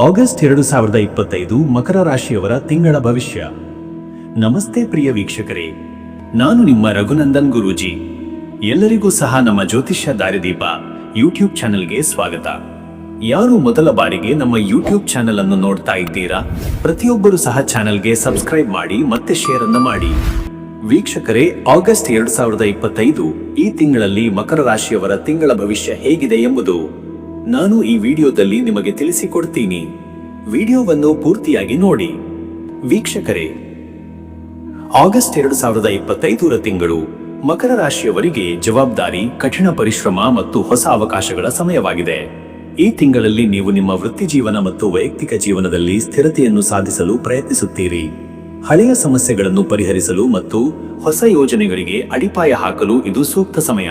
August 2025 ಮಕರ ರಾಶಿಯವರ ತಿಂಗಳ ಭವಿಷ್ಯ. ನಮಸ್ತೆ ಪ್ರಿಯ ವೀಕ್ಷಕರೇ, ನಾನು ನಿಮ್ಮ ರಘುನಂದನ್ ಗುರೂಜಿ. ಎಲ್ಲರಿಗೂ ಸಹ ನಮ್ಮ ಜ್ಯೋತಿಷ್ಯ ದಾರಿದೀಪ ಯೂಟ್ಯೂಬ್ ಚಾನೆಲ್ಗೆ ಸ್ವಾಗತ. ಯಾರು ಮೊದಲ ಬಾರಿಗೆ ನಮ್ಮ ಯೂಟ್ಯೂಬ್ ಚಾನೆಲ್ ಅನ್ನು ನೋಡ್ತಾ ಇದ್ದೀರಾ, ಪ್ರತಿಯೊಬ್ಬರು ಸಹ ಚಾನೆಲ್ಗೆ ಸಬ್ಸ್ಕ್ರೈಬ್ ಮಾಡಿ ಮತ್ತೆ ಶೇರ್ ಅನ್ನು ಮಾಡಿ. ವೀಕ್ಷಕರೇ, ಆಗಸ್ಟ್ 2025 ಈ ತಿಂಗಳಲ್ಲಿ ಮಕರ ರಾಶಿಯವರ ತಿಂಗಳ ಭವಿಷ್ಯ ಹೇಗಿದೆ ಎಂಬುದು ನಾನು ಈ ವಿಡಿಯೋದಲ್ಲಿ ನಿಮಗೆ ತಿಳಿಸಿಕೊಡ್ತೀನಿ. ವಿಡಿಯೋವನ್ನು ಪೂರ್ತಿಯಾಗಿ ನೋಡಿ. ವೀಕ್ಷಕರೇ, ಆಗಸ್ಟ್ 2025 ತಿಂಗಳು ಮಕರ ರಾಶಿಯವರಿಗೆ ಜವಾಬ್ದಾರಿ, ಕಠಿಣ ಪರಿಶ್ರಮ ಮತ್ತು ಹೊಸ ಅವಕಾಶಗಳ ಸಮಯವಾಗಿದೆ. ಈ ತಿಂಗಳಲ್ಲಿ ನೀವು ನಿಮ್ಮ ವೃತ್ತಿ ಜೀವನ ಮತ್ತು ವೈಯಕ್ತಿಕ ಜೀವನದಲ್ಲಿ ಸ್ಥಿರತೆಯನ್ನು ಸಾಧಿಸಲು ಪ್ರಯತ್ನಿಸುತ್ತೀರಿ. ಹಳೆಯ ಸಮಸ್ಯೆಗಳನ್ನು ಪರಿಹರಿಸಲು ಮತ್ತು ಹೊಸ ಯೋಜನೆಗಳಿಗೆ ಅಡಿಪಾಯ ಹಾಕಲು ಇದು ಸೂಕ್ತ ಸಮಯ.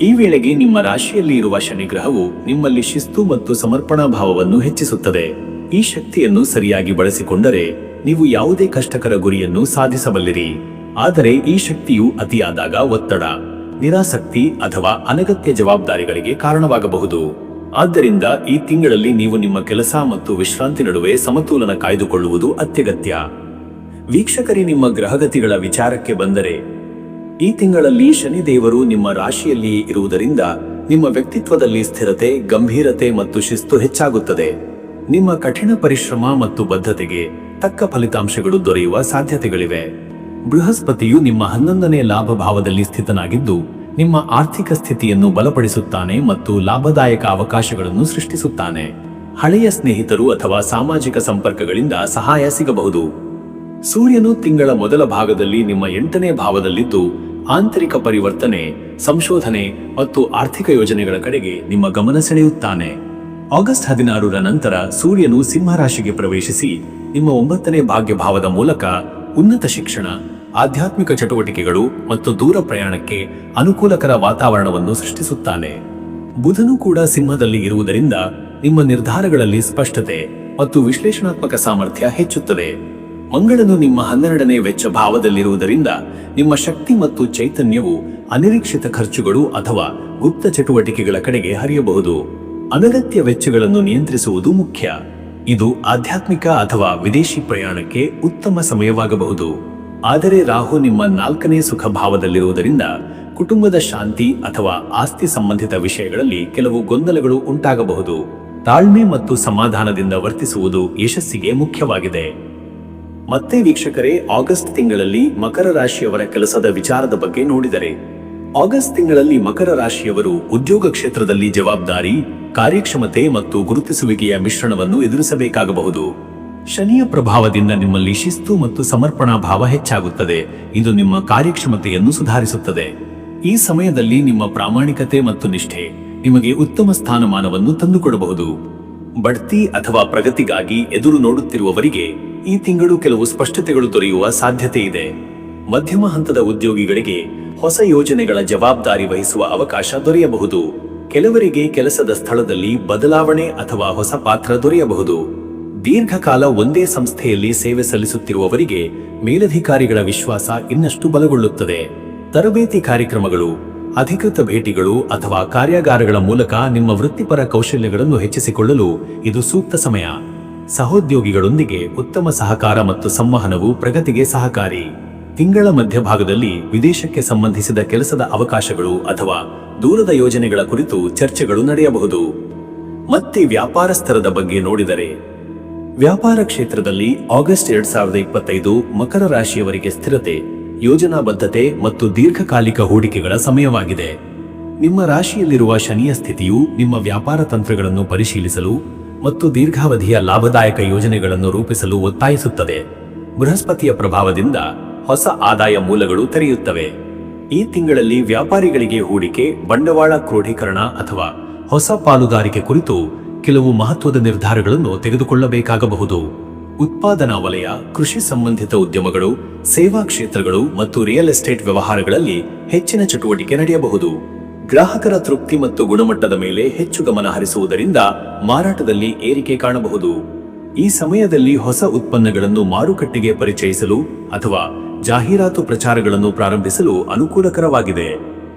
ಈ ವೇಳೆಗೆ ನಿಮ್ಮ ರಾಶಿಯಲ್ಲಿ ಇರುವ ಶನಿ ಗ್ರಹವು ನಿಮ್ಮಲ್ಲಿ ಶಿಸ್ತು ಮತ್ತು ಸಮರ್ಪಣಾ ಭಾವವನ್ನು ಹೆಚ್ಚಿಸುತ್ತದೆ. ಈ ಶಕ್ತಿಯನ್ನು ಸರಿಯಾಗಿ ಬಳಸಿಕೊಂಡರೆ ನೀವು ಯಾವುದೇ ಕಷ್ಟಕರ ಗುರಿಯನ್ನು ಸಾಧಿಸಬಲ್ಲಿರಿ. ಆದರೆ ಈ ಶಕ್ತಿಯು ಅತಿಯಾದಾಗ ಒತ್ತಡ, ನಿರಾಸಕ್ತಿ ಅಥವಾ ಅನಗತ್ಯ ಜವಾಬ್ದಾರಿಗಳಿಗೆ ಕಾರಣವಾಗಬಹುದು. ಆದ್ದರಿಂದ ಈ ತಿಂಗಳಲ್ಲಿ ನೀವು ನಿಮ್ಮ ಕೆಲಸ ಮತ್ತು ವಿಶ್ರಾಂತಿ ನಡುವೆ ಸಮತೋಲನ ಕಾಯ್ದುಕೊಳ್ಳುವುದು ಅತ್ಯಗತ್ಯ. ವೀಕ್ಷಕರೇ, ನಿಮ್ಮ ಗ್ರಹಗತಿಗಳ ವಿಚಾರಕ್ಕೆ ಬಂದರೆ, ಈ ತಿಂಗಳಲ್ಲಿ ಶನಿದೇವರು ನಿಮ್ಮ ರಾಶಿಯಲ್ಲಿ ಇರುವುದರಿಂದ ನಿಮ್ಮ ವ್ಯಕ್ತಿತ್ವದಲ್ಲಿ ಸ್ಥಿರತೆ, ಗಂಭೀರತೆ ಮತ್ತು ಶಿಸ್ತು ಹೆಚ್ಚಾಗುತ್ತದೆ. ನಿಮ್ಮ ಕಠಿಣ ಪರಿಶ್ರಮ ಮತ್ತು ಬದ್ಧತೆಗೆ ತಕ್ಕ ಫಲಿತಾಂಶಗಳು ದೊರೆಯುವ ಸಾಧ್ಯತೆಗಳಿವೆ. ಬೃಹಸ್ಪತಿಯು ನಿಮ್ಮ 11ನೇ ಲಾಭ ಭಾವದಲ್ಲಿ ಸ್ಥಿತನಾಗಿದ್ದು ನಿಮ್ಮ ಆರ್ಥಿಕ ಸ್ಥಿತಿಯನ್ನು ಬಲಪಡಿಸುತ್ತಾನೆ ಮತ್ತು ಲಾಭದಾಯಕ ಅವಕಾಶಗಳನ್ನು ಸೃಷ್ಟಿಸುತ್ತಾನೆ. ಹಳೆಯ ಸ್ನೇಹಿತರು ಅಥವಾ ಸಾಮಾಜಿಕ ಸಂಪರ್ಕಗಳಿಂದ ಸಹಾಯ ಸಿಗಬಹುದು. ಸೂರ್ಯನು ತಿಂಗಳ ಮೊದಲ ಭಾಗದಲ್ಲಿ ನಿಮ್ಮ 8ನೇ ಭಾವದಲ್ಲಿದ್ದು ಆಂತರಿಕ ಪರಿವರ್ತನೆ, ಸಂಶೋಧನೆ ಮತ್ತು ಆರ್ಥಿಕ ಯೋಜನೆಗಳ ಕಡೆಗೆ ನಿಮ್ಮ ಗಮನ ಸೆಳೆಯುತ್ತಾನೆ. ಆಗಸ್ಟ್ 16ರ ನಂತರ ಸೂರ್ಯನು ಸಿಂಹ ರಾಶಿಗೆ ಪ್ರವೇಶಿಸಿ ನಿಮ್ಮ 9ನೇ ಭಾಗ್ಯ ಭಾವದ ಮೂಲಕ ಉನ್ನತ ಶಿಕ್ಷಣ, ಆಧ್ಯಾತ್ಮಿಕ ಚಟುವಟಿಕೆಗಳು ಮತ್ತು ದೂರ ಪ್ರಯಾಣಕ್ಕೆ ಅನುಕೂಲಕರ ವಾತಾವರಣವನ್ನು ಸೃಷ್ಟಿಸುತ್ತಾನೆ. ಬುಧನು ಕೂಡ ಸಿಂಹದಲ್ಲಿ ಇರುವುದರಿಂದ ನಿಮ್ಮ ನಿರ್ಧಾರಗಳಲ್ಲಿ ಸ್ಪಷ್ಟತೆ ಮತ್ತು ವಿಶ್ಲೇಷಣಾತ್ಮಕ ಸಾಮರ್ಥ್ಯ ಹೆಚ್ಚುತ್ತದೆ. ಮಂಗಳನು ನಿಮ್ಮ 12ನೇ ವೆಚ್ಚ ಭಾವದಲ್ಲಿರುವುದರಿಂದ ನಿಮ್ಮ ಶಕ್ತಿ ಮತ್ತು ಚೈತನ್ಯವು ಅನಿರೀಕ್ಷಿತ ಖರ್ಚುಗಳು ಅಥವಾ ಗುಪ್ತ ಚಟುವಟಿಕೆಗಳ ಕಡೆಗೆ ಹರಿಯಬಹುದು. ಅನಗತ್ಯ ವೆಚ್ಚಗಳನ್ನು ನಿಯಂತ್ರಿಸುವುದು ಮುಖ್ಯ. ಇದು ಆಧ್ಯಾತ್ಮಿಕ ಅಥವಾ ವಿದೇಶಿ ಪ್ರಯಾಣಕ್ಕೆ ಉತ್ತಮ ಸಮಯವಾಗಬಹುದು. ಆದರೆ ರಾಹು ನಿಮ್ಮ 4ನೇ ಸುಖ ಭಾವದಲ್ಲಿರುವುದರಿಂದ ಕುಟುಂಬದ ಶಾಂತಿ ಅಥವಾ ಆಸ್ತಿ ಸಂಬಂಧಿತ ವಿಷಯಗಳಲ್ಲಿ ಕೆಲವು ಗೊಂದಲಗಳು ಉಂಟಾಗಬಹುದು. ತಾಳ್ಮೆ ಮತ್ತು ಸಮಾಧಾನದಿಂದ ವರ್ತಿಸುವುದು ಯಶಸ್ಸಿಗೆ ಮುಖ್ಯವಾಗಿದೆ. ಮತ್ತೆ ವೀಕ್ಷಕರೇ, ಆಗಸ್ಟ್ ತಿಂಗಳಲ್ಲಿ ಮಕರ ರಾಶಿಯವರ ಕೆಲಸದ ವಿಚಾರದ ಬಗ್ಗೆ ನೋಡಿದರೆ, ಆಗಸ್ಟ್ ತಿಂಗಳಲ್ಲಿ ಮಕರ ರಾಶಿಯವರು ಉದ್ಯೋಗ ಕ್ಷೇತ್ರದಲ್ಲಿ ಜವಾಬ್ದಾರಿ, ಕಾರ್ಯಕ್ಷಮತೆ ಮತ್ತು ಗುರುತಿಸುವಿಕೆಯ ಮಿಶ್ರಣವನ್ನು ಎದುರಿಸಬೇಕಾಗಬಹುದು. ಶನಿಯ ಪ್ರಭಾವದಿಂದ ನಿಮ್ಮಲ್ಲಿ ಶಿಸ್ತು ಮತ್ತು ಸಮರ್ಪಣಾ ಭಾವ ಹೆಚ್ಚಾಗುತ್ತದೆ. ಇದು ನಿಮ್ಮ ಕಾರ್ಯಕ್ಷಮತೆಯನ್ನು ಸುಧಾರಿಸುತ್ತದೆ. ಈ ಸಮಯದಲ್ಲಿ ನಿಮ್ಮ ಪ್ರಾಮಾಣಿಕತೆ ಮತ್ತು ನಿಷ್ಠೆ ನಿಮಗೆ ಉತ್ತಮ ಸ್ಥಾನಮಾನವನ್ನು ತಂದುಕೊಡಬಹುದು. ಬಡ್ತಿ ಅಥವಾ ಪ್ರಗತಿಗಾಗಿ ಎದುರು ನೋಡುತ್ತಿರುವವರಿಗೆ ಈ ತಿಂಗಳು ಕೆಲವು ಸ್ಪಷ್ಟತೆಗಳು ದೊರೆಯುವ ಸಾಧ್ಯತೆ ಇದೆ. ಮಧ್ಯಮ ಹಂತದ ಉದ್ಯೋಗಿಗಳಿಗೆ ಹೊಸ ಯೋಜನೆಗಳ ಜವಾಬ್ದಾರಿ ವಹಿಸುವ ಅವಕಾಶ ದೊರೆಯಬಹುದು. ಕೆಲವರಿಗೆ ಕೆಲಸದ ಸ್ಥಳದಲ್ಲಿ ಬದಲಾವಣೆ ಅಥವಾ ಹೊಸ ಪಾತ್ರ ದೊರೆಯಬಹುದು. ದೀರ್ಘಕಾಲ ಒಂದೇ ಸಂಸ್ಥೆಯಲ್ಲಿ ಸೇವೆ ಸಲ್ಲಿಸುತ್ತಿರುವವರಿಗೆ ಮೇಲಧಿಕಾರಿಗಳ ವಿಶ್ವಾಸ ಇನ್ನಷ್ಟು ಬಲಗೊಳ್ಳುತ್ತದೆ. ತರಬೇತಿ ಕಾರ್ಯಕ್ರಮಗಳು, ಅಧಿಕೃತ ಭೇಟಿಗಳು ಅಥವಾ ಕಾರ್ಯಾಗಾರಗಳ ಮೂಲಕ ನಿಮ್ಮ ವೃತ್ತಿಪರ ಕೌಶಲ್ಯಗಳನ್ನು ಹೆಚ್ಚಿಸಿಕೊಳ್ಳಲು ಇದು ಸೂಕ್ತ ಸಮಯ. ಸಹೋದ್ಯೋಗಿಗಳೊಂದಿಗೆ ಉತ್ತಮ ಸಹಕಾರ ಮತ್ತು ಸಂವಹನವು ಪ್ರಗತಿಗೆ ಸಹಕಾರಿ. ತಿಂಗಳ ಮಧ್ಯಭಾಗದಲ್ಲಿ ವಿದೇಶಕ್ಕೆ ಸಂಬಂಧಿಸಿದ ಕೆಲಸದ ಅವಕಾಶಗಳು ಅಥವಾ ದೂರದ ಯೋಜನೆಗಳ ಕುರಿತು ಚರ್ಚೆಗಳು ನಡೆಯಬಹುದು. ಮತ್ತೆ ವ್ಯಾಪಾರಸ್ಥರದ ಬಗ್ಗೆ ನೋಡಿದರೆ, ವ್ಯಾಪಾರ ಕ್ಷೇತ್ರದಲ್ಲಿ ಆಗಸ್ಟ್ 2025 ಮಕರ ರಾಶಿಯವರಿಗೆ ಸ್ಥಿರತೆ, ಯೋಜನಾಬದ್ಧತೆ ಮತ್ತು ದೀರ್ಘಕಾಲಿಕ ಹೂಡಿಕೆಗಳ ಸಮಯವಾಗಿದೆ. ನಿಮ್ಮ ರಾಶಿಯಲ್ಲಿರುವ ಶನಿಯ ಸ್ಥಿತಿಯು ನಿಮ್ಮ ವ್ಯಾಪಾರ ತಂತ್ರಗಳನ್ನು ಪರಿಶೀಲಿಸಲು ಮತ್ತು ದೀರ್ಘಾವಧಿಯ ಲಾಭದಾಯಕ ಯೋಜನೆಗಳನ್ನು ರೂಪಿಸಲು ಒತ್ತಾಯಿಸುತ್ತದೆ. ಬೃಹಸ್ಪತಿಯ ಪ್ರಭಾವದಿಂದ ಹೊಸ ಆದಾಯ ಮೂಲಗಳು ತೆರೆಯುತ್ತವೆ. ಈ ತಿಂಗಳಲ್ಲಿ ವ್ಯಾಪಾರಿಗಳಿಗೆ ಹೂಡಿಕೆ, ಬಂಡವಾಳ ಕ್ರೋಢೀಕರಣ ಅಥವಾ ಹೊಸ ಪಾಲುದಾರಿಕೆ ಕುರಿತು ಕೆಲವು ಮಹತ್ವದ ನಿರ್ಧಾರಗಳನ್ನು ತೆಗೆದುಕೊಳ್ಳಬೇಕಾಗಬಹುದು. ಉತ್ಪಾದನಾ ವಲಯ, ಕೃಷಿ ಸಂಬಂಧಿತ ಉದ್ಯಮಗಳು, ಸೇವಾ ಕ್ಷೇತ್ರಗಳು ಮತ್ತು ರಿಯಲ್ ಎಸ್ಟೇಟ್ ವ್ಯವಹಾರಗಳಲ್ಲಿ ಹೆಚ್ಚಿನ ಚಟುವಟಿಕೆ ನಡೆಯಬಹುದು. ಗ್ರಾಹಕರ ತೃಪ್ತಿ ಮತ್ತು ಗುಣಮಟ್ಟದ ಮೇಲೆ ಹೆಚ್ಚು ಗಮನ ಹರಿಸುವುದರಿಂದ ಮಾರಾಟದಲ್ಲಿ ಏರಿಕೆ ಕಾಣಬಹುದು. ಈ ಸಮಯದಲ್ಲಿ ಹೊಸ ಉತ್ಪನ್ನಗಳನ್ನು ಮಾರುಕಟ್ಟೆಗೆ ಪರಿಚಯಿಸಲು ಅಥವಾ ಜಾಹೀರಾತು ಪ್ರಚಾರಗಳನ್ನು ಪ್ರಾರಂಭಿಸಲು ಅನುಕೂಲಕರವಾಗಿದೆ.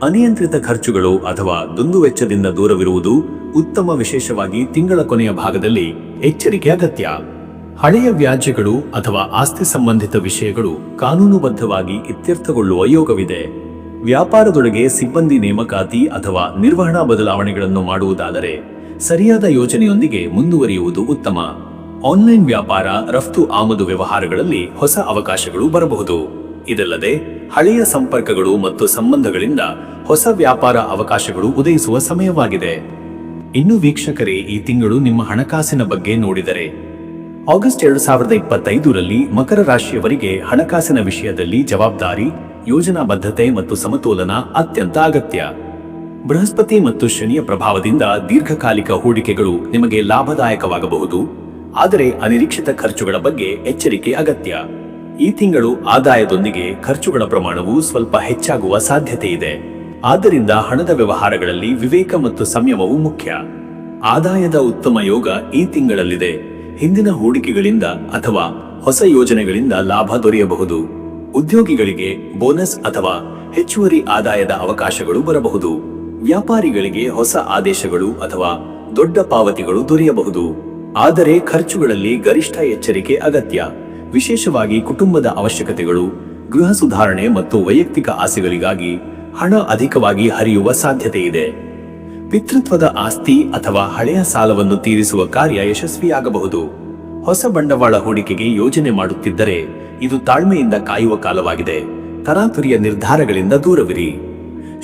ಅನಿಯಂತ್ರಿತ ಖರ್ಚುಗಳು ಅಥವಾ ದುಂದುವೆಚ್ಚದಿಂದ ದೂರವಿರುವುದು ಉತ್ತಮ. ವಿಶೇಷವಾಗಿ ತಿಂಗಳ ಕೊನೆಯ ಭಾಗದಲ್ಲಿ ಎಚ್ಚರಿಕೆ ಅಗತ್ಯ. ಹಳೆಯ ವ್ಯಾಜ್ಯಗಳು ಅಥವಾ ಆಸ್ತಿ ಸಂಬಂಧಿತ ವಿಷಯಗಳು ಕಾನೂನುಬದ್ಧವಾಗಿ ಇತ್ಯರ್ಥಗೊಳ್ಳುವ ಯೋಗವಿದೆ. ವ್ಯಾಪಾರದೊಳಗೆ ಸಿಬ್ಬಂದಿ ನೇಮಕಾತಿ ಅಥವಾ ನಿರ್ವಹಣಾ ಬದಲಾವಣೆಗಳನ್ನು ಮಾಡುವುದಾದರೆ ಸರಿಯಾದ ಯೋಜನೆಯೊಂದಿಗೆ ಮುಂದುವರಿಯುವುದು ಉತ್ತಮ. ಆನ್ಲೈನ್ ವ್ಯಾಪಾರ, ರಫ್ತು ಆಮದು ವ್ಯವಹಾರಗಳಲ್ಲಿ ಹೊಸ ಅವಕಾಶಗಳು ಬರಬಹುದು. ಇದಲ್ಲದೆ ಹಳೆಯ ಸಂಪರ್ಕಗಳು ಮತ್ತು ಸಂಬಂಧಗಳಿಂದ ಹೊಸ ವ್ಯಾಪಾರ ಅವಕಾಶಗಳು ಉದಯಿಸುವ ಸಮಯವಾಗಿದೆ. ಇನ್ನು ವೀಕ್ಷಕರೇ, ಈ ತಿಂಗಳು ನಿಮ್ಮ ಹಣಕಾಸಿನ ಬಗ್ಗೆ ನೋಡಿದರೆ ಆಗಸ್ಟ್ 2025ರಲ್ಲಿ ಮಕರ ರಾಶಿಯವರಿಗೆ ಹಣಕಾಸಿನ ವಿಷಯದಲ್ಲಿ ಜವಾಬ್ದಾರಿ, ಯೋಜನಾಬದ್ಧತೆ ಮತ್ತು ಸಮತೋಲನ ಅತ್ಯಂತ ಅಗತ್ಯ. ಬೃಹಸ್ಪತಿ ಮತ್ತು ಶನಿಯ ಪ್ರಭಾವದಿಂದ ದೀರ್ಘಕಾಲಿಕ ಹೂಡಿಕೆಗಳು ನಿಮಗೆ ಲಾಭದಾಯಕವಾಗಬಹುದು, ಆದರೆ ಅನಿರೀಕ್ಷಿತ ಖರ್ಚುಗಳ ಬಗ್ಗೆ ಎಚ್ಚರಿಕೆ ಅಗತ್ಯ. ಈ ತಿಂಗಳು ಆದಾಯದೊಂದಿಗೆ ಖರ್ಚುಗಳ ಪ್ರಮಾಣವು ಸ್ವಲ್ಪ ಹೆಚ್ಚಾಗುವ ಸಾಧ್ಯತೆ ಇದೆ. ಆದ್ದರಿಂದ ಹಣದ ವ್ಯವಹಾರಗಳಲ್ಲಿ ವಿವೇಕ ಮತ್ತು ಸಂಯಮವು ಮುಖ್ಯ. ಆದಾಯದ ಉತ್ತಮ ಯೋಗ ಈ ತಿಂಗಳಲ್ಲಿದೆ. ಹಿಂದಿನ ಹೂಡಿಕೆಗಳಿಂದ ಅಥವಾ ಹೊಸ ಯೋಜನೆಗಳಿಂದ ಲಾಭ ದೊರೆಯಬಹುದು. ಉದ್ಯೋಗಿಗಳಿಗೆ ಬೋನಸ್ ಅಥವಾ ಹೆಚ್ಚುವರಿ ಆದಾಯದ ಅವಕಾಶಗಳು ಬರಬಹುದು. ವ್ಯಾಪಾರಿಗಳಿಗೆ ಹೊಸ ಆದೇಶಗಳು ಅಥವಾ ದೊಡ್ಡ ಪಾವತಿಗಳು ದೊರೆಯಬಹುದು. ಆದರೆ ಖರ್ಚುಗಳಲ್ಲಿ ಗರಿಷ್ಠ ಎಚ್ಚರಿಕೆ ಅಗತ್ಯ. ವಿಶೇಷವಾಗಿ ಕುಟುಂಬದ ಅವಶ್ಯಕತೆಗಳು, ಗೃಹ ಸುಧಾರಣೆ ಮತ್ತು ವೈಯಕ್ತಿಕ ಆಸೆಗಳಿಗಾಗಿ ಹಣ ಅಧಿಕವಾಗಿ ಹರಿಯುವ ಸಾಧ್ಯತೆ ಇದೆ. ಪಿತೃತ್ವದ ಆಸ್ತಿ ಅಥವಾ ಹಳೆಯ ಸಾಲವನ್ನು ತೀರಿಸುವ ಕಾರ್ಯ ಯಶಸ್ವಿಯಾಗಬಹುದು. ಹೊಸ ಬಂಡವಾಳ ಹೂಡಿಕೆಗೆ ಯೋಜನೆ ಮಾಡುತ್ತಿದ್ದರೆ ಇದು ತಾಳ್ಮೆಯಿಂದ ಕಾಯುವ ಕಾಲವಾಗಿದೆ. ತರಾತುರಿಯ ನಿರ್ಧಾರಗಳಿಂದ ದೂರವಿರಿ.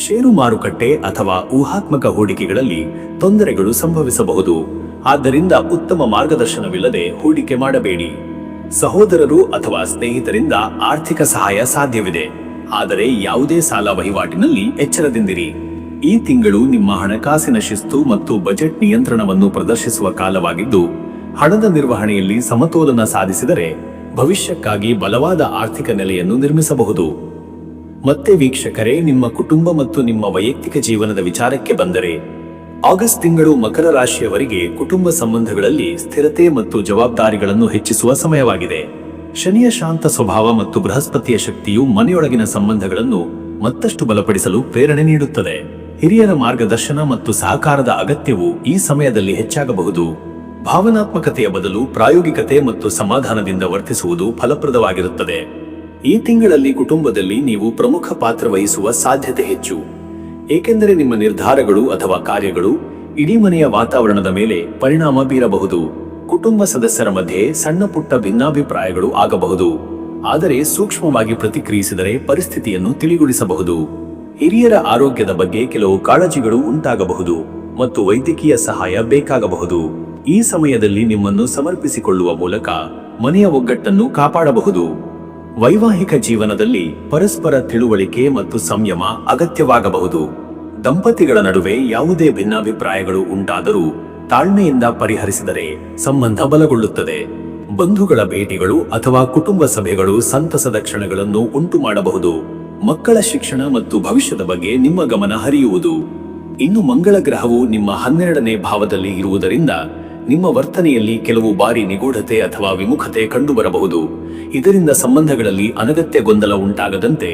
ಷೇರು ಮಾರುಕಟ್ಟೆ ಅಥವಾ ಊಹಾತ್ಮಕ ಹೂಡಿಕೆಗಳಲ್ಲಿ ತೊಂದರೆಗಳು ಸಂಭವಿಸಬಹುದು. ಆದ್ದರಿಂದ ಉತ್ತಮ ಮಾರ್ಗದರ್ಶನವಿಲ್ಲದೆ ಹೂಡಿಕೆ ಮಾಡಬೇಡಿ. ಸಹೋದರರು ಅಥವಾ ಸ್ನೇಹಿತರಿಂದ ಆರ್ಥಿಕ ಸಹಾಯ ಸಾಧ್ಯವಿದೆ, ಆದರೆ ಯಾವುದೇ ಸಾಲ ವಹಿವಾಟಿನಲ್ಲಿ ಎಚ್ಚರದಿಂದಿರಿ. ಈ ತಿಂಗಳು ನಿಮ್ಮ ಹಣಕಾಸಿನ ಶಿಸ್ತು ಮತ್ತು ಬಜೆಟ್ ನಿಯಂತ್ರಣವನ್ನು ಪ್ರದರ್ಶಿಸುವ ಕಾಲವಾಗಿದ್ದು, ಹಣದ ನಿರ್ವಹಣೆಯಲ್ಲಿ ಸಮತೋಲನ ಸಾಧಿಸಿದರೆ ಭವಿಷ್ಯಕ್ಕಾಗಿ ಬಲವಾದ ಆರ್ಥಿಕ ನೆಲೆಯನ್ನು ನಿರ್ಮಿಸಬಹುದು. ಮತ್ತೆ ವೀಕ್ಷಕರೇ, ನಿಮ್ಮ ಕುಟುಂಬ ಮತ್ತು ನಿಮ್ಮ ವೈಯಕ್ತಿಕ ಜೀವನದ ವಿಚಾರಕ್ಕೆ ಬಂದರೆ ಆಗಸ್ಟ್ ತಿಂಗಳು ಮಕರ ರಾಶಿಯವರಿಗೆ ಕುಟುಂಬ ಸಂಬಂಧಗಳಲ್ಲಿ ಸ್ಥಿರತೆ ಮತ್ತು ಜವಾಬ್ದಾರಿಗಳನ್ನು ಹೆಚ್ಚಿಸುವ ಸಮಯವಾಗಿದೆ. ಶನಿಯ ಶಾಂತ ಸ್ವಭಾವ ಮತ್ತು ಬೃಹಸ್ಪತಿಯ ಶಕ್ತಿಯು ಮನೆಯೊಳಗಿನ ಸಂಬಂಧಗಳನ್ನು ಮತ್ತಷ್ಟು ಬಲಪಡಿಸಲು ಪ್ರೇರಣೆ ನೀಡುತ್ತದೆ. ಹಿರಿಯರ ಮಾರ್ಗದರ್ಶನ ಮತ್ತು ಸಹಕಾರದ ಅಗತ್ಯವು ಈ ಸಮಯದಲ್ಲಿ ಹೆಚ್ಚಾಗಬಹುದು. ಭಾವನಾತ್ಮಕತೆಯ ಬದಲು ಪ್ರಾಯೋಗಿಕತೆ ಮತ್ತು ಸಮಾಧಾನದಿಂದ ವರ್ತಿಸುವುದು ಫಲಪ್ರದವಾಗಿರುತ್ತದೆ. ಈ ತಿಂಗಳಲ್ಲಿ ಕುಟುಂಬದಲ್ಲಿ ನೀವು ಪ್ರಮುಖ ಪಾತ್ರ ವಹಿಸುವ ಸಾಧ್ಯತೆ ಹೆಚ್ಚು, ಏಕೆಂದರೆ ನಿಮ್ಮ ನಿರ್ಧಾರಗಳು ಅಥವಾ ಕಾರ್ಯಗಳು ಇಡೀ ಮನೆಯ ವಾತಾವರಣದ ಮೇಲೆ ಪರಿಣಾಮ ಬೀರಬಹುದು. ಕುಟುಂಬ ಸದಸ್ಯರ ಮಧ್ಯೆ ಸಣ್ಣ ಪುಟ್ಟ ಭಿನ್ನಾಭಿಪ್ರಾಯಗಳು ಆಗಬಹುದು, ಆದರೆ ಸೂಕ್ಷ್ಮವಾಗಿ ಪ್ರತಿಕ್ರಿಯಿಸಿದರೆ ಪರಿಸ್ಥಿತಿಯನ್ನು ತಿಳಿಗೊಳಿಸಬಹುದು. ಹಿರಿಯರ ಆರೋಗ್ಯದ ಬಗ್ಗೆ ಕೆಲವು ಕಾಳಜಿಗಳು ಉಂಟಾಗಬಹುದು ಮತ್ತು ವೈದ್ಯಕೀಯ ಸಹಾಯ ಬೇಕಾಗಬಹುದು. ಈ ಸಮಯದಲ್ಲಿ ನಿಮ್ಮನ್ನು ಸಮರ್ಪಿಸಿಕೊಳ್ಳುವ ಮೂಲಕ ಮನೆಯ ಒಗ್ಗಟ್ಟನ್ನು ಕಾಪಾಡಬಹುದು. ವೈವಾಹಿಕ ಜೀವನದಲ್ಲಿ ಪರಸ್ಪರ ತಿಳುವಳಿಕೆ ಮತ್ತು ಸಂಯಮ ಅಗತ್ಯವಾಗಬಹುದು. ದಂಪತಿಗಳ ನಡುವೆ ಯಾವುದೇ ಭಿನ್ನಾಭಿಪ್ರಾಯಗಳು ಉಂಟಾದರೂ ತಾಳ್ಮೆಯಿಂದ ಪರಿಹರಿಸಿದರೆ ಸಂಬಂಧ ಬಲಗೊಳ್ಳುತ್ತದೆ. ಬಂಧುಗಳ ಭೇಟಿಗಳು ಅಥವಾ ಕುಟುಂಬ ಸಭೆಗಳು ಸಂತಸದ ಕ್ಷಣಗಳನ್ನು ಉಂಟು ಮಾಡಬಹುದು. ಮಕ್ಕಳ ಶಿಕ್ಷಣ ಮತ್ತು ಭವಿಷ್ಯದ ಬಗ್ಗೆ ನಿಮ್ಮ ಗಮನ ಹರಿಯುವುದು. ಇನ್ನು ಮಂಗಳ ಗ್ರಹವು ನಿಮ್ಮ 12ನೇ ಭಾವದಲ್ಲಿ ಇರುವುದರಿಂದ ನಿಮ್ಮ ವರ್ತನೆಯಲ್ಲಿ ಕೆಲವು ಬಾರಿ ನಿಗೂಢತೆ ಅಥವಾ ವಿಮುಖತೆ ಕಂಡುಬರಬಹುದು. ಇದರಿಂದ ಸಂಬಂಧಗಳಲ್ಲಿ ಅನಗತ್ಯ ಗೊಂದಲ ಉಂಟಾಗದಂತೆ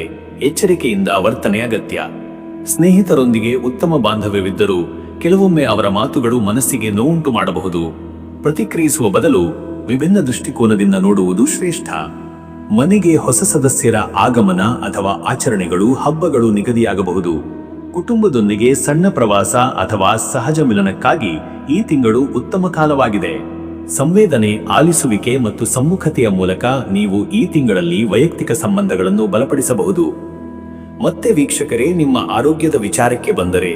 ಎಚ್ಚರಿಕೆಯಿಂದ ವರ್ತನೆ ಅಗತ್ಯ. ಸ್ನೇಹಿತರೊಂದಿಗೆ ಉತ್ತಮ ಬಾಂಧವ್ಯವಿದ್ದರೂ ಕೆಲವೊಮ್ಮೆ ಅವರ ಮಾತುಗಳು ಮನಸ್ಸಿಗೆ ನೋವುಂಟು ಮಾಡಬಹುದು. ಪ್ರತಿಕ್ರಿಯಿಸುವ ಬದಲು ವಿಭಿನ್ನ ದೃಷ್ಟಿಕೋನದಿಂದ ನೋಡುವುದು ಶ್ರೇಷ್ಠ. ಮನೆಗೆ ಹೊಸ ಸದಸ್ಯರ ಆಗಮನ ಅಥವಾ ಆಚರಣೆಗಳು, ಹಬ್ಬಗಳು ನಿಗದಿಯಾಗಬಹುದು. ಕುಟುಂಬದೊಂದಿಗೆ ಸಣ್ಣ ಪ್ರವಾಸ ಅಥವಾ ಸಹಜ ಮಿಲನಕ್ಕಾಗಿ ಈ ತಿಂಗಳು ಉತ್ತಮ ಕಾಲವಾಗಿದೆ. ಸಂವೇದನೆ, ಆಲಿಸುವಿಕೆ ಮತ್ತು ಸಮ್ಮುಖತೆಯ ಮೂಲಕ ನೀವು ಈ ತಿಂಗಳಲ್ಲಿ ವೈಯಕ್ತಿಕ ಸಂಬಂಧಗಳನ್ನು ಬಲಪಡಿಸಬಹುದು. ಮತ್ತೆ ವೀಕ್ಷಕರೇ, ನಿಮ್ಮ ಆರೋಗ್ಯದ ವಿಚಾರಕ್ಕೆ ಬಂದರೆ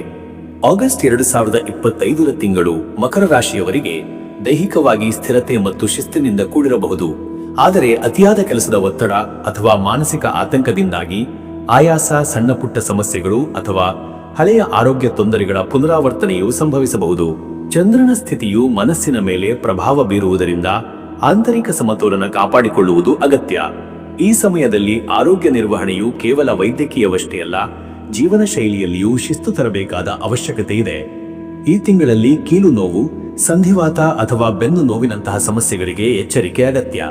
ಆಗಸ್ಟ್ 2025ರ ತಿಂಗಳು ಮಕರ ರಾಶಿಯವರಿಗೆ ದೈಹಿಕವಾಗಿ ಸ್ಥಿರತೆ ಮತ್ತು ಶಿಸ್ತಿನಿಂದ ಕೂಡಿರಬಹುದು. ಆದರೆ ಅತಿಯಾದ ಕೆಲಸದ ಒತ್ತಡ ಅಥವಾ ಮಾನಸಿಕ ಆತಂಕದಿಂದಾಗಿ ಆಯಾಸ, ಸಣ್ಣ ಪುಟ್ಟ ಸಮಸ್ಯೆಗಳು ಅಥವಾ ಹಳೆಯ ಆರೋಗ್ಯ ತೊಂದರೆಗಳ ಪುನರಾವರ್ತನೆಯು ಸಂಭವಿಸಬಹುದು. ಚಂದ್ರನ ಸ್ಥಿತಿಯು ಮನಸ್ಸಿನ ಮೇಲೆ ಪ್ರಭಾವ ಬೀರುವುದರಿಂದ ಆಂತರಿಕ ಸಮತೋಲನ ಕಾಪಾಡಿಕೊಳ್ಳುವುದು ಅಗತ್ಯ. ಈ ಸಮಯದಲ್ಲಿ ಆರೋಗ್ಯ ನಿರ್ವಹಣೆಯು ಕೇವಲ ವೈದ್ಯಕೀಯವಷ್ಟೇ ಅಲ್ಲ, ಜೀವನ ಶೈಲಿಯಲ್ಲಿಯೂ ಶಿಸ್ತು ತರಬೇಕಾದ ಅವಶ್ಯಕತೆ ಇದೆ. ಈ ತಿಂಗಳಲ್ಲಿ ಕೀಲು ನೋವು, ಸಂಧಿವಾತ ಅಥವಾ ಬೆನ್ನು ನೋವಿನಂತಹ ಸಮಸ್ಯೆಗಳಿಗೆ ಎಚ್ಚರಿಕೆ ಅಗತ್ಯ.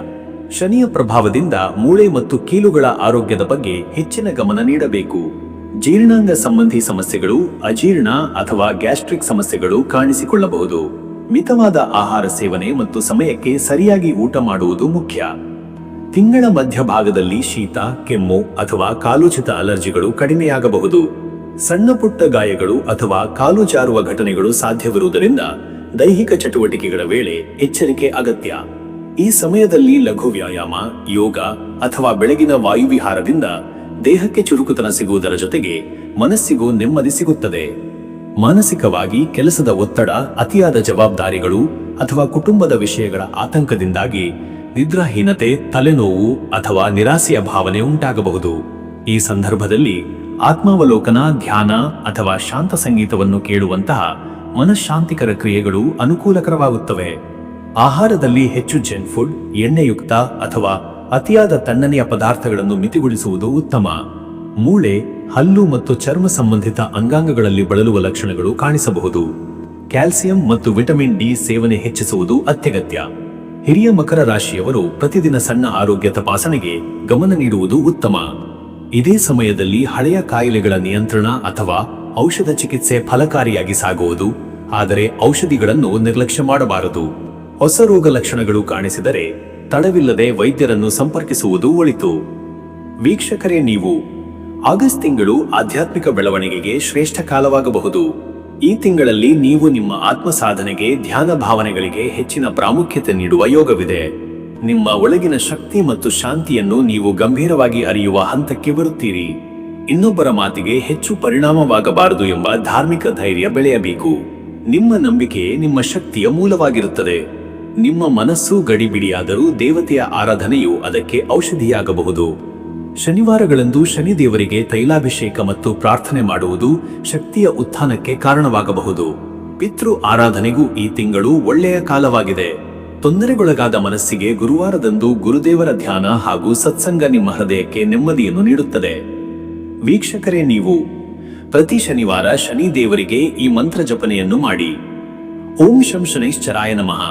ಶನಿಯ ಪ್ರಭಾವದಿಂದ ಮೂಳೆ ಮತ್ತು ಕೀಲುಗಳ ಆರೋಗ್ಯದ ಬಗ್ಗೆ ಹೆಚ್ಚಿನ ಗಮನ ನೀಡಬೇಕು. ಜೀರ್ಣಾಂಗ ಸಂಬಂಧಿ ಸಮಸ್ಯೆಗಳು, ಅಜೀರ್ಣ ಅಥವಾ ಗ್ಯಾಸ್ಟ್ರಿಕ್ ಸಮಸ್ಯೆಗಳು ಕಾಣಿಸಿಕೊಳ್ಳಬಹುದು. ಮಿತವಾದ ಆಹಾರ ಸೇವನೆ ಮತ್ತು ಸಮಯಕ್ಕೆ ಸರಿಯಾಗಿ ಊಟ ಮಾಡುವುದು ಮುಖ್ಯ. ತಿಂಗಳ ಮಧ್ಯಭಾಗದಲ್ಲಿ ಶೀತ, ಕೆಮ್ಮು ಅಥವಾ ಕಾಲುಚಿತ ಅಲರ್ಜಿಗಳು ಕಡಿಮೆಯಾಗಬಹುದು. ಸಣ್ಣ ಪುಟ್ಟ ಗಾಯಗಳು ಅಥವಾ ಕಾಲು ಜಾರುವ ಘಟನೆಗಳು ಸಾಧ್ಯವಿರುವುದರಿಂದ ದೈಹಿಕ ಚಟುವಟಿಕೆಗಳ ವೇಳೆ ಎಚ್ಚರಿಕೆ ಅಗತ್ಯ. ಈ ಸಮಯದಲ್ಲಿ ಲಘು ವ್ಯಾಯಾಮ, ಯೋಗ ಅಥವಾ ಬೆಳಗಿನ ವಾಯುವಿಹಾರದಿಂದ ದೇಹಕ್ಕೆ ಚುರುಕುತನ ಸಿಗುವುದರ ಜೊತೆಗೆ ಮನಸ್ಸಿಗೂ ನೆಮ್ಮದಿ ಸಿಗುತ್ತದೆ. ಮಾನಸಿಕವಾಗಿ ಕೆಲಸದ ಒತ್ತಡ, ಅತಿಯಾದ ಜವಾಬ್ದಾರಿಗಳು ಅಥವಾ ಕುಟುಂಬದ ವಿಷಯಗಳ ಆತಂಕದಿಂದಾಗಿ ನಿದ್ರಾಹೀನತೆ, ತಲೆನೋವು ಅಥವಾ ನಿರಾಸೆಯ ಭಾವನೆ ಉಂಟಾಗಬಹುದು. ಈ ಸಂದರ್ಭದಲ್ಲಿ ಆತ್ಮಾವಲೋಕನ, ಧ್ಯಾನ ಅಥವಾ ಶಾಂತ ಸಂಗೀತವನ್ನು ಕೇಳುವಂತಹ ಮನಃಶಾಂತಿಕರ ಕ್ರಿಯೆಗಳು ಅನುಕೂಲಕರವಾಗುತ್ತವೆ. ಆಹಾರದಲ್ಲಿ ಹೆಚ್ಚು ಜಂಕ್ ಫುಡ್, ಎಣ್ಣೆಯುಕ್ತ ಅಥವಾ ಅತಿಯಾದ ತಣ್ಣನೆಯ ಪದಾರ್ಥಗಳನ್ನು ಮಿತಿಗೊಳಿಸುವುದು ಉತ್ತಮ. ಮೂಳೆ, ಹಲ್ಲು ಮತ್ತು ಚರ್ಮ ಸಂಬಂಧಿತ ಅಂಗಾಂಗಗಳಲ್ಲಿ ಬಳಲುವ ಲಕ್ಷಣಗಳು ಕಾಣಿಸಬಹುದು. ಕ್ಯಾಲ್ಸಿಯಂ ಮತ್ತು ವಿಟಮಿನ್ ಡಿ ಸೇವನೆ ಹೆಚ್ಚಿಸುವುದು ಅತ್ಯಗತ್ಯ. ಹಿರಿಯ ಮಕರ ರಾಶಿಯವರು ಪ್ರತಿದಿನ ಸಣ್ಣ ಆರೋಗ್ಯ ತಪಾಸಣೆಗೆ ಗಮನ ನೀಡುವುದು ಉತ್ತಮ. ಇದೇ ಸಮಯದಲ್ಲಿ ಹಳೆಯ ಕಾಯಿಲೆಗಳ ನಿಯಂತ್ರಣ ಅಥವಾ ಔಷಧ ಚಿಕಿತ್ಸೆ ಫಲಕಾರಿಯಾಗಿ ಸಾಗುವುದು, ಆದರೆ ಔಷಧಿಗಳನ್ನು ನಿರ್ಲಕ್ಷ್ಯ ಮಾಡಬಾರದು. ಹೊಸ ರೋಗ ಲಕ್ಷಣಗಳು ಕಾಣಿಸಿದರೆ ತಡವಿಲ್ಲದೆ ವೈದ್ಯರನ್ನು ಸಂಪರ್ಕಿಸುವುದು ಒಳಿತು. ವೀಕ್ಷಕರೇ, ನೀವು ಆಗಸ್ಟ್ ತಿಂಗಳು ಆಧ್ಯಾತ್ಮಿಕ ಬೆಳವಣಿಗೆಗೆ ಶ್ರೇಷ್ಠ ಕಾಲವಾಗಬಹುದು. ಈ ತಿಂಗಳಲ್ಲಿ ನೀವು ನಿಮ್ಮ ಆತ್ಮ ಸಾಧನೆಗೆ, ಧ್ಯಾನ ಭಾವನೆಗಳಿಗೆ ಹೆಚ್ಚಿನ ಪ್ರಾಮುಖ್ಯತೆ ನೀಡುವ ಯೋಗವಿದೆ. ನಿಮ್ಮ ಒಳಗಿನ ಶಕ್ತಿ ಮತ್ತು ಶಾಂತಿಯನ್ನು ನೀವು ಗಂಭೀರವಾಗಿ ಅರಿಯುವ ಹಂತಕ್ಕೆ ಬರುತ್ತೀರಿ. ಇನ್ನೊಬ್ಬರ ಮಾತಿಗೆ ಹೆಚ್ಚು ಪರಿಣಾಮವಾಗಬಾರದು ಎಂಬ ಧಾರ್ಮಿಕ ಧೈರ್ಯ ಬೆಳೆಯಬೇಕು. ನಿಮ್ಮ ನಂಬಿಕೆಯೇ ನಿಮ್ಮ ಶಕ್ತಿಯ ಮೂಲವಾಗಿರುತ್ತದೆ. ನಿಮ್ಮ ಮನಸ್ಸು ಗಡಿಬಿಡಿಯಾದರೂ ದೇವತೆಯ ಆರಾಧನೆಯು ಅದಕ್ಕೆ ಔಷಧಿಯಾಗಬಹುದು. ಶನಿವಾರಗಳಂದು ಶನಿದೇವರಿಗೆ ತೈಲಾಭಿಷೇಕ ಮತ್ತು ಪ್ರಾರ್ಥನೆ ಮಾಡುವುದು ಶಕ್ತಿಯ ಉತ್ಥಾನಕ್ಕೆ ಕಾರಣವಾಗಬಹುದು. ಪಿತೃ ಆರಾಧನೆಗೂ ಈ ತಿಂಗಳು ಒಳ್ಳೆಯ ಕಾಲವಾಗಿದೆ. ತೊಂದರೆಗೊಳಗಾದ ಮನಸ್ಸಿಗೆ ಗುರುವಾರದಂದು ಗುರುದೇವರ ಧ್ಯಾನ ಹಾಗೂ ಸತ್ಸಂಗ ನಿಮ್ಮ ಹೃದಯಕ್ಕೆ ನೆಮ್ಮದಿಯನ್ನು ನೀಡುತ್ತದೆ. ವೀಕ್ಷಕರೇ, ನೀವು ಪ್ರತಿ ಶನಿವಾರ ಶನಿ ದೇವರಿಗೆ ಈ ಮಂತ್ರ ಜಪನೆಯನ್ನು ಮಾಡಿ. ಓಂ ಶಂ ಶನೈಶ್ಚರಾಯ ನಮಃ.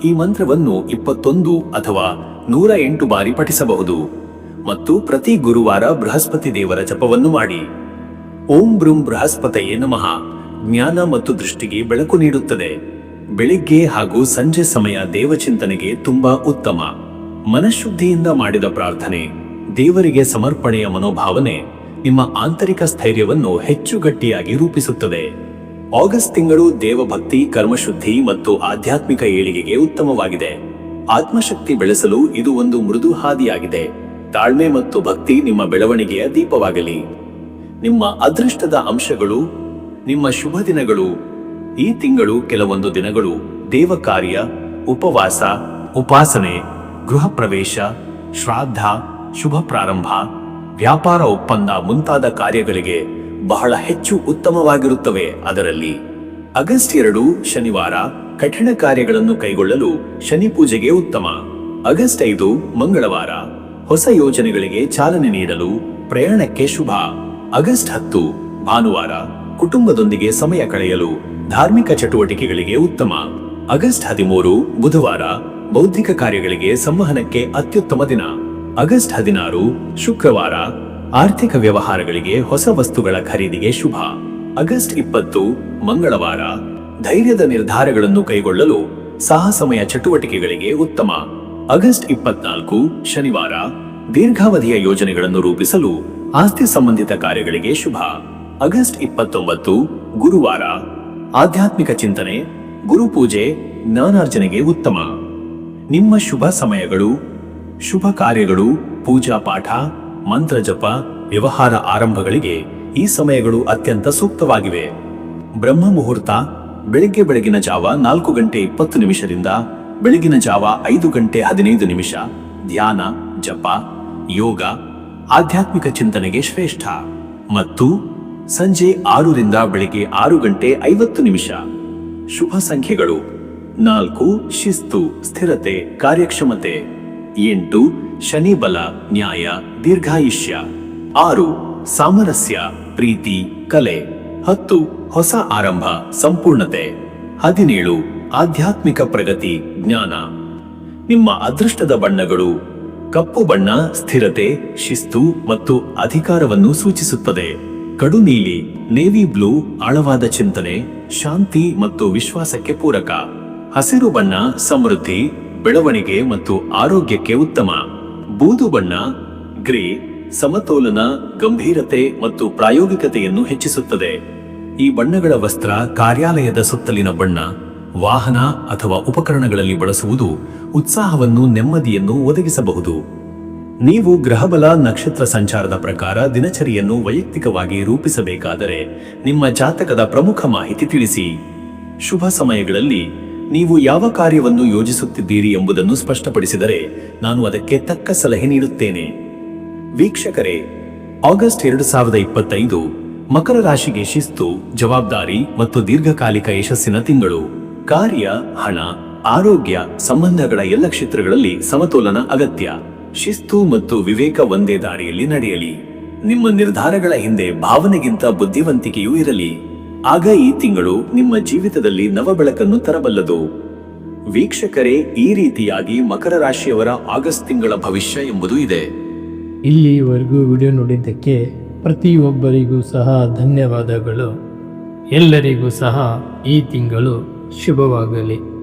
ಈ ಮಂತ್ರವನ್ನು 21 ಅಥವಾ 108 ಬಾರಿ ಪಠಿಸಬಹುದು. ಮತ್ತು ಪ್ರತಿ ಗುರುವಾರ ಬೃಹಸ್ಪತಿ ದೇವರ ಜಪವನ್ನು ಮಾಡಿ. ಓಂ ಬೃಂ ಬೃಹಸ್ಪತಯೇ ನಮಃ ಜ್ಞಾನ ಮತ್ತು ದೃಷ್ಟಿಗೆ ಬೆಳಕು ನೀಡುತ್ತದೆ. ಬೆಳಿಗ್ಗೆ ಹಾಗೂ ಸಂಜೆ ಸಮಯ ದೇವಚಿಂತನೆಗೆ ತುಂಬಾ ಉತ್ತಮ. ಮನಃಶುದ್ಧಿಯಿಂದ ಮಾಡಿದ ಪ್ರಾರ್ಥನೆ, ದೇವರಿಗೆ ಸಮರ್ಪಣೆಯ ಮನೋಭಾವನೆ ನಿಮ್ಮ ಆಂತರಿಕ ಸ್ಥೈರ್ಯವನ್ನು ಹೆಚ್ಚು ಗಟ್ಟಿಯಾಗಿ ರೂಪಿಸುತ್ತದೆ. ಆಗಸ್ಟ್ ತಿಂಗಳು ದೇವಭಕ್ತಿ, ಕರ್ಮಶುದ್ಧಿ ಮತ್ತು ಆಧ್ಯಾತ್ಮಿಕ ಏಳಿಗೆಗೆ ಉತ್ತಮವಾಗಿದೆ. ಆತ್ಮಶಕ್ತಿ ಬೆಳೆಸಲು ಇದು ಒಂದು ಮೃದು ಹಾದಿಯಾಗಿದೆ. ತಾಳ್ಮೆ ಮತ್ತು ಭಕ್ತಿ ನಿಮ್ಮ ಬೆಳವಣಿಗೆಯ ದೀಪವಾಗಲಿ. ನಿಮ್ಮ ಅದೃಷ್ಟದ ಅಂಶಗಳು, ನಿಮ್ಮ ಶುಭ ದಿನಗಳು. ಈ ತಿಂಗಳು ಕೆಲವೊಂದು ದಿನಗಳು ದೇವ ಕಾರ್ಯ, ಉಪವಾಸ, ಉಪಾಸನೆ, ಗೃಹ ಪ್ರವೇಶ, ಶ್ರಾದ್ದ, ಶುಭ ಪ್ರಾರಂಭ, ವ್ಯಾಪಾರ ಒಪ್ಪಂದ ಮುಂತಾದ ಕಾರ್ಯಗಳಿಗೆ ಬಹಳ ಹೆಚ್ಚು ಉತ್ತಮವಾಗಿರುತ್ತವೆ. ಅದರಲ್ಲಿ ಆಗಸ್ಟ್ 2 ಶನಿವಾರ ಕಠಿಣ ಕಾರ್ಯಗಳನ್ನು ಕೈಗೊಳ್ಳಲು ಶನಿ ಪೂಜೆಗೆ ಉತ್ತಮ. ಆಗಸ್ಟ್ 5 ಮಂಗಳವಾರ ಹೊಸ ಯೋಜನೆಗಳಿಗೆ ಚಾಲನೆ ನೀಡಲು, ಪ್ರಯಾಣಕ್ಕೆ ಶುಭ. ಆಗಸ್ಟ್ 10 ಭಾನುವಾರ ಕುಟುಂಬದೊಂದಿಗೆ ಸಮಯ ಕಳೆಯಲು, ಧಾರ್ಮಿಕ ಚಟುವಟಿಕೆಗಳಿಗೆ ಉತ್ತಮ. ಆಗಸ್ಟ್ 13 ಬುಧವಾರ ಬೌದ್ಧಿಕ ಕಾರ್ಯಗಳಿಗೆ, ಸಂವಹನಕ್ಕೆ ಅತ್ಯುತ್ತಮ ದಿನ. ಆಗಸ್ಟ್ 16 ಶುಕ್ರವಾರ ಆರ್ಥಿಕ ವ್ಯವಹಾರಗಳಿಗೆ, ಹೊಸ ವಸ್ತುಗಳ ಖರೀದಿಗೆ ಶುಭ. ಆಗಸ್ಟ್ 20 ಮಂಗಳವಾರ ಧೈರ್ಯದ ನಿರ್ಧಾರಗಳನ್ನು ಕೈಗೊಳ್ಳಲು, ಸಾಹಸಮಯ ಚಟುವಟಿಕೆಗಳಿಗೆ ಉತ್ತಮ. ಆಗಸ್ಟ್ 24 ಶನಿವಾರ ದೀರ್ಘಾವಧಿಯ ಯೋಜನೆಗಳನ್ನು ರೂಪಿಸಲು, ಆಸ್ತಿ ಸಂಬಂಧಿತ ಕಾರ್ಯಗಳಿಗೆ ಶುಭ. ಆಗಸ್ಟ್ 29 ಗುರುವಾರ ಆಧ್ಯಾತ್ಮಿಕ ಚಿಂತನೆ, ಗುರುಪೂಜೆ, ಜ್ಞಾನಾರ್ಜನೆಗೆ ಉತ್ತಮ. ನಿಮ್ಮ ಶುಭ ಸಮಯಗಳು: ಶುಭ ಕಾರ್ಯಗಳು, ಪೂಜಾ ಪಾಠ, ಮಂತ್ರ ಜಪ, ವ್ಯವಹಾರ ಆರಂಭಗಳಿಗೆ ಈ ಸಮಯಗಳು ಅತ್ಯಂತ ಸೂಕ್ತವಾಗಿವೆ. ಬ್ರಹ್ಮ ಮುಹೂರ್ತ ಬೆಳಗಿನ ಜಾವ 4:20 ಬೆಳಗಿನ ಜಾವ 5:15 ಧ್ಯಾನ, ಜಪ, ಯೋಗ, ಆಧ್ಯಾತ್ಮಿಕ ಚಿಂತನೆಗೆ ಶ್ರೇಷ್ಠ. ಮತ್ತು ಸಂಜೆ 6 ಬೆಳಿಗ್ಗೆ 6:50 ಶುಭ ಸಂಖ್ಯೆಗಳು: 4 ಶಿಸ್ತು, ಸ್ಥಿರತೆ, ಕಾರ್ಯಕ್ಷಮತೆ. 8 ಶನಿ ಬಲ, ನ್ಯಾಯ, ದೀರ್ಘಾಯುಷ್ಯ. 6 ಸಾಮರಸ್ಯ, ಪ್ರೀತಿ, ಕಲೆ. 10 ಹೊಸ ಆರಂಭ, ಸಂಪೂರ್ಣತೆ. 17 ಆಧ್ಯಾತ್ಮಿಕ ಪ್ರಗತಿ, ಜ್ಞಾನ. ನಿಮ್ಮ ಅದೃಷ್ಟದ ಬಣ್ಣಗಳು: ಕಪ್ಪು ಬಣ್ಣ ಸ್ಥಿರತೆ, ಶಿಸ್ತು ಮತ್ತು ಅಧಿಕಾರವನ್ನು ಸೂಚಿಸುತ್ತದೆ. ಕಡು ನೀಲಿ ನೇವಿ ಬ್ಲೂ ಆಳವಾದ ಚಿಂತನೆ, ಶಾಂತಿ ಮತ್ತು ವಿಶ್ವಾಸಕ್ಕೆ ಪೂರಕ. ಹಸಿರು ಬಣ್ಣ ಸಮೃದ್ಧಿ, ಬೆಳವಣಿಗೆ ಮತ್ತು ಆರೋಗ್ಯಕ್ಕೆ ಉತ್ತಮ. ಬೂದು ಬಣ್ಣ ಗ್ರೇ ಸಮತೋಲನ, ಗಂಭೀರತೆ ಮತ್ತು ಪ್ರಾಯೋಗಿಕತೆಯನ್ನು ಹೆಚ್ಚಿಸುತ್ತದೆ. ಈ ಬಣ್ಣಗಳ ವಸ್ತ್ರ ಕಾರ್ಯಾಲಯದ ಸುತ್ತಲಿನ ಬಣ್ಣ, ವಾಹನ ಅಥವಾ ಉಪಕರಣಗಳಲ್ಲಿ ಬಳಸುವುದು ಉತ್ಸಾಹವನ್ನು ನೆಮ್ಮದಿಯನ್ನು ಒದಗಿಸಬಹುದು. ನೀವು ಗ್ರಹಬಲ ನಕ್ಷತ್ರ ಸಂಚಾರದ ಪ್ರಕಾರ ದಿನಚರಿಯನ್ನು ವೈಯಕ್ತಿಕವಾಗಿ ರೂಪಿಸಬೇಕಾದರೆ ನಿಮ್ಮ ಜಾತಕದ ಪ್ರಮುಖ ಮಾಹಿತಿ ತಿಳಿಸಿ. ಶುಭ ಸಮಯಗಳಲ್ಲಿ ನೀವು ಯಾವ ಕಾರ್ಯವನ್ನು ಯೋಜಿಸುತ್ತಿದ್ದೀರಿ ಎಂಬುದನ್ನು ಸ್ಪಷ್ಟಪಡಿಸಿದರೆ ನಾನು ಅದಕ್ಕೆ ತಕ್ಕ ಸಲಹೆ ನೀಡುತ್ತೇನೆ. ವೀಕ್ಷಕರೇ, ಆಗಸ್ಟ್ 2025 ಮಕರ ರಾಶಿಗೆ ಶಿಸ್ತು, ಜವಾಬ್ದಾರಿ ಮತ್ತು ದೀರ್ಘಕಾಲಿಕ ಯಶಸ್ಸಿನ ತಿಂಗಳು. ಕಾರ್ಯ, ಹಣ, ಆರೋಗ್ಯ, ಸಂಬಂಧಗಳ ಎಲ್ಲ ಕ್ಷೇತ್ರಗಳಲ್ಲಿ ಸಮತೋಲನ ಅಗತ್ಯ. ಶಿಸ್ತು ಮತ್ತು ವಿವೇಕ ಒಂದೇ ದಾರಿಯಲ್ಲಿ ನಡೆಯಲಿ. ನಿಮ್ಮ ನಿರ್ಧಾರಗಳ ಹಿಂದೆ ಭಾವನೆಗಿಂತ ಬುದ್ಧಿವಂತಿಕೆಯೂ ಇರಲಿ. ಆಗ ಈ ತಿಂಗಳು ನಿಮ್ಮ ಜೀವಿತದಲ್ಲಿ ನವಬೆಳಕನ್ನು ತರಬಲ್ಲದು. ವೀಕ್ಷಕರೇ, ಈ ರೀತಿಯಾಗಿ ಮಕರ ರಾಶಿಯವರ ಆಗಸ್ಟ್ ತಿಂಗಳ ಭವಿಷ್ಯ ಎಂಬುದು ಇದೆ. ಇಲ್ಲಿವರೆಗೂ ವಿಡಿಯೋ ನೋಡಿದ್ದಕ್ಕೆ ಪ್ರತಿಯೊಬ್ಬರಿಗೂ ಸಹ ಧನ್ಯವಾದಗಳು. ಎಲ್ಲರಿಗೂ ಸಹ ಈ ತಿಂಗಳು ಶುಭವಾಗಲಿ.